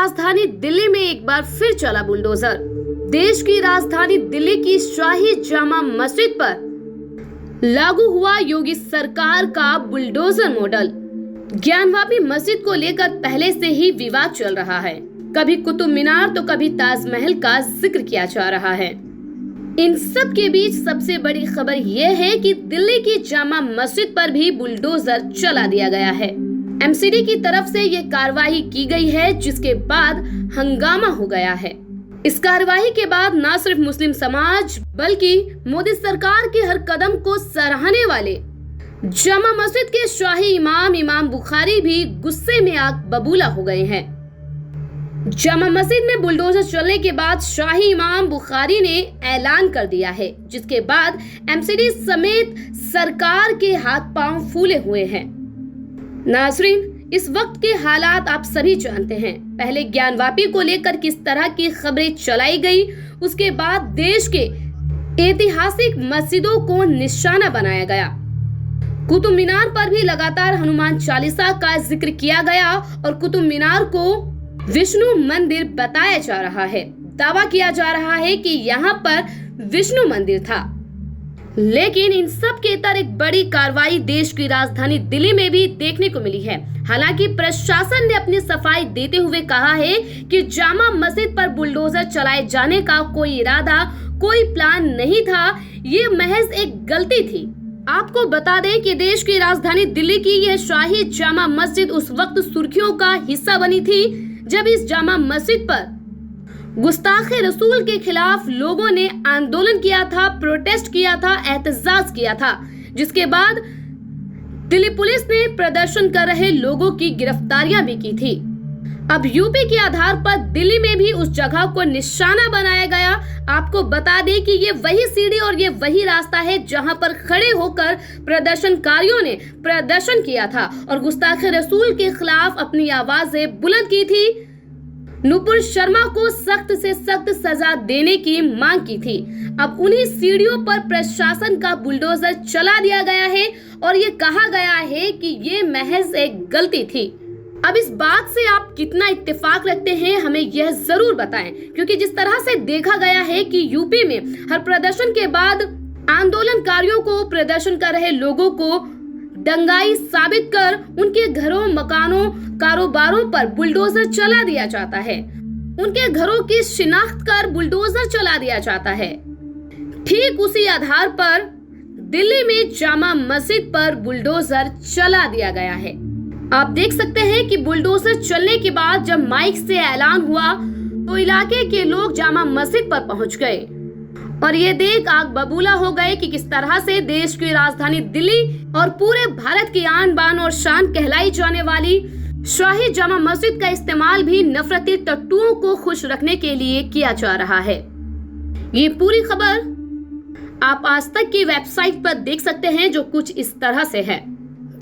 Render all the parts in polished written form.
राजधानी दिल्ली में एक बार फिर चला बुलडोजर। देश की राजधानी दिल्ली की शाही जामा मस्जिद पर लागू हुआ योगी सरकार का बुलडोजर मॉडल। ज्ञानवापी मस्जिद को लेकर पहले से ही विवाद चल रहा है। कभी कुतुब मीनार तो कभी ताजमहल का जिक्र किया जा रहा है। इन सब के बीच सबसे बड़ी खबर यह है कि दिल्ली की जामा मस्जिद पर भी बुलडोजर चला दिया गया है। एमसीडी की तरफ से ये कार्रवाई की गई है, जिसके बाद हंगामा हो गया है। इस कार्रवाई के बाद न सिर्फ मुस्लिम समाज बल्कि मोदी सरकार के हर कदम को सराहने वाले जामा मस्जिद के शाही इमाम बुखारी भी गुस्से में आग बबूला हो गए हैं। जामा मस्जिद में बुलडोजर चलने के बाद शाही इमाम बुखारी ने ऐलान कर दिया है, जिसके बाद एमसीडी समेत सरकार के हाथ पांव फूले हुए हैं। नाजरीन, इस वक्त के हालात आप सभी जानते हैं। पहले ज्ञानवापी को लेकर किस तरह की खबरें चलाई गई, उसके बाद देश के ऐतिहासिक मस्जिदों को निशाना बनाया गया। कुतुब मीनार पर भी लगातार हनुमान चालीसा का जिक्र किया गया और कुतुब मीनार को विष्णु मंदिर बताया जा रहा है। दावा किया जा रहा है कि यहाँ पर विष्णु मंदिर था। लेकिन इन सब के तर एक बड़ी कार्रवाई देश की राजधानी दिल्ली में भी देखने को मिली है। हालांकि प्रशासन ने अपनी सफाई देते हुए कहा है कि जामा मस्जिद पर बुलडोजर चलाए जाने का कोई इरादा, कोई प्लान नहीं था, ये महज एक गलती थी। आपको बता दें कि देश की राजधानी दिल्ली की यह शाही जामा मस्जिद उस वक्त सुर्खियों का हिस्सा बनी थी जब इस जामा मस्जिद पर गुस्ताखे रसूल के खिलाफ लोगों ने आंदोलन किया था, प्रोटेस्ट किया था, एहतजाज किया था, जिसके बाद दिल्ली पुलिस ने प्रदर्शन कर रहे लोगों की गिरफ्तारियां भी की थी। अब यूपी के आधार पर दिल्ली में भी उस जगह को निशाना बनाया गया। आपको बता दें कि ये वही सीढ़ी और ये वही रास्ता है जहां पर खड़े होकर प्रदर्शनकारियों ने प्रदर्शन किया था और गुस्ताखे रसूल के खिलाफ अपनी आवाजें बुलंद की थी। नुपुर शर्मा को सख्त से सख्त सजा देने की मांग की थी। अब उन्हीं सीढ़ियों पर प्रशासन का बुलडोजर चला दिया गया है और ये कहा गया है कि ये महज एक गलती थी। अब इस बात से आप कितना इत्तेफाक रखते हैं, हमें यह जरूर बताएं, क्योंकि जिस तरह से देखा गया है कि यूपी में हर प्रदर्शन के बाद आंदोलनकारियों को, प्रदर्शन कर रहे लोगों को दंगाई साबित कर उनके घरों, मकानों, कारोबारों पर बुलडोजर चला दिया जाता है। उनके घरों की शिनाख्त कर बुलडोजर चला दिया जाता है। ठीक उसी आधार पर दिल्ली में जामा मस्जिद पर बुलडोजर चला दिया गया है। आप देख सकते हैं कि बुलडोजर चलने के बाद जब माइक से ऐलान हुआ तो इलाके के लोग जामा मस्जिद पर पहुंच गए और ये देख आग बबूला हो गए कि किस तरह से देश की राजधानी दिल्ली और पूरे भारत की आन बान और शान कहलाई जाने वाली शाही जामा मस्जिद का इस्तेमाल भी नफरती टट्टुओं को खुश रखने के लिए किया जा रहा है। ये पूरी खबर आप आज तक की वेबसाइट पर देख सकते हैं, जो कुछ इस तरह से है।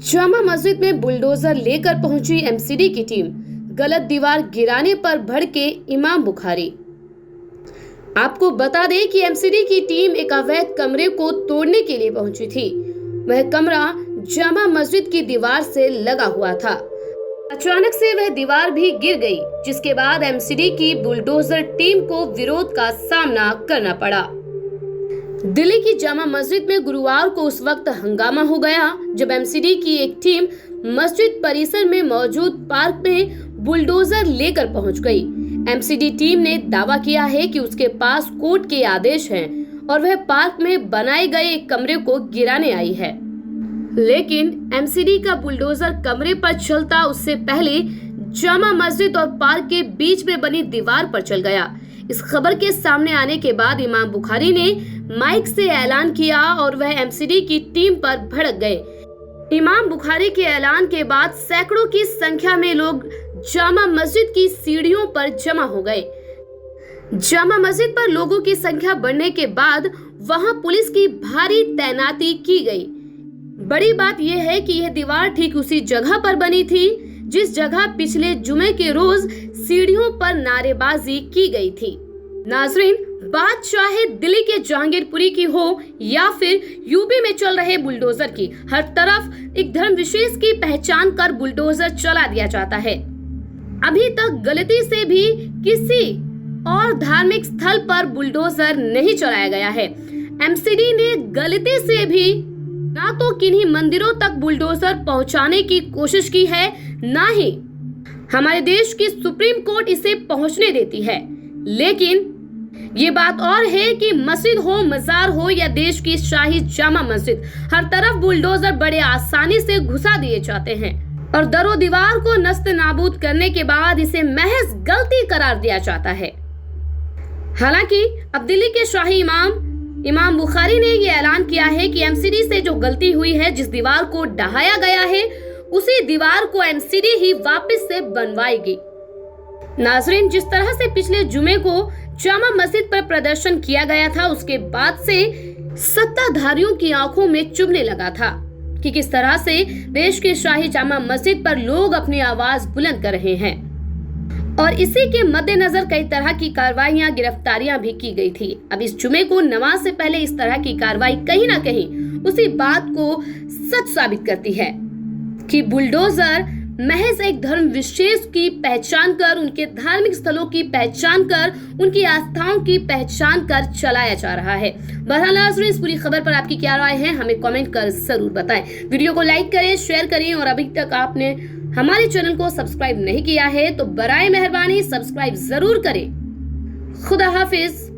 जामा मस्जिद में बुलडोजर लेकर पहुंची एमसीडी की टीम, गलत दीवार गिराने पर भड़के इमाम बुखारी। आपको बता दें कि एमसीडी की टीम एक अवैध कमरे को तोड़ने के लिए पहुंची थी। वह कमरा जामा मस्जिद की दीवार से लगा हुआ था। अचानक से वह दीवार भी गिर गई, जिसके बाद एमसीडी की बुलडोजर टीम को विरोध का सामना करना पड़ा। दिल्ली की जामा मस्जिद में गुरुवार को उस वक्त हंगामा हो गया जब एमसीडी की एक टीम मस्जिद परिसर में मौजूद पार्क में बुलडोजर लेकर पहुंच गई। एमसीडी टीम ने दावा किया है कि उसके पास कोर्ट के आदेश हैं और वह पार्क में बनाए गए एक कमरे को गिराने आई है। लेकिन एमसीडी का बुलडोजर कमरे पर चलता उससे पहले जामा मस्जिद और पार्क के बीच में बनी दीवार पर चल गया। इस खबर के सामने आने के बाद इमाम बुखारी ने माइक से ऐलान किया और वह एमसीडी की टीम पर भड़क गए। इमाम बुखारी के ऐलान के बाद सैकड़ों की संख्या में लोग जामा मस्जिद की सीढ़ियों पर जमा हो गए। जामा मस्जिद पर लोगों की संख्या बढ़ने के बाद वहां पुलिस की भारी तैनाती की गई। बड़ी बात यह है कि यह दीवार ठीक उसी जगह पर बनी थी जिस जगह पिछले जुमे के रोज सीढ़ियों पर नारेबाजी की गई थी। नाजरीन, बात चाहे दिल्ली के जहांगीरपुरी की हो या फिर यूपी में चल रहे बुलडोजर की, हर तरफ एक धर्म विशेष की पहचान कर बुलडोजर चला दिया जाता है। अभी तक गलती से भी किसी और धार्मिक स्थल पर बुलडोजर नहीं चलाया गया है। एमसीडी ने गलती से भी ना तो किन्हीं मंदिरों तक बुलडोजर पहुंचाने की कोशिश की है, ना ही हमारे देश की सुप्रीम कोर्ट इसे पहुंचने देती है। लेकिन ये बात और है कि मस्जिद हो, मजार हो या देश की शाही जामा मस्जिद, हर तरफ बुलडोजर बड़े आसानी से घुसा दिए जाते हैं और दरो दीवार को नस्ते नाबूद करने के बाद इसे महज गलती करार दिया जाता है। हालांकि अब दिल्ली के शाही इमाम बुखारी ने ये ऐलान किया है कि एमसीडी से जो गलती हुई है, जिस दीवार को ढहाया गया है, उसी दीवार को एमसीडी ही वापस से बनवाएगी। नाजरीन, जिस तरह से पिछले जुमे को जामा मस्जिद पर प्रदर्शन किया गया था, उसके बाद से सत्ताधारियों की आंखों में चुभने लगा था कि किस तरह से देश के शाही जामा मस्जिद पर लोग अपनी आवाज बुलंद कर रहे हैं और इसी के मद्देनजर कई तरह की कार्रवाइयां, गिरफ्तारियां भी की गई थी। अब इस जुमे को नमाज से पहले इस तरह की कार्रवाई कहीं ना कहीं उसी बात को सच साबित करती है कि बुलडोजर महज एक धर्म विशेष की पहचान कर, उनके धार्मिक स्थलों की पहचान कर, उनकी आस्थाओं की पहचान कर चलाया जा रहा है। बहरहाल नाज़रीन, इस पूरी खबर पर आपकी क्या राय है, हमें कमेंट कर जरूर बताएं। वीडियो को लाइक करें, शेयर करें और अभी तक आपने हमारे चैनल को सब्सक्राइब नहीं किया है तो बराए मेहरबानी सब्सक्राइब जरूर करें। खुदा हाफिज।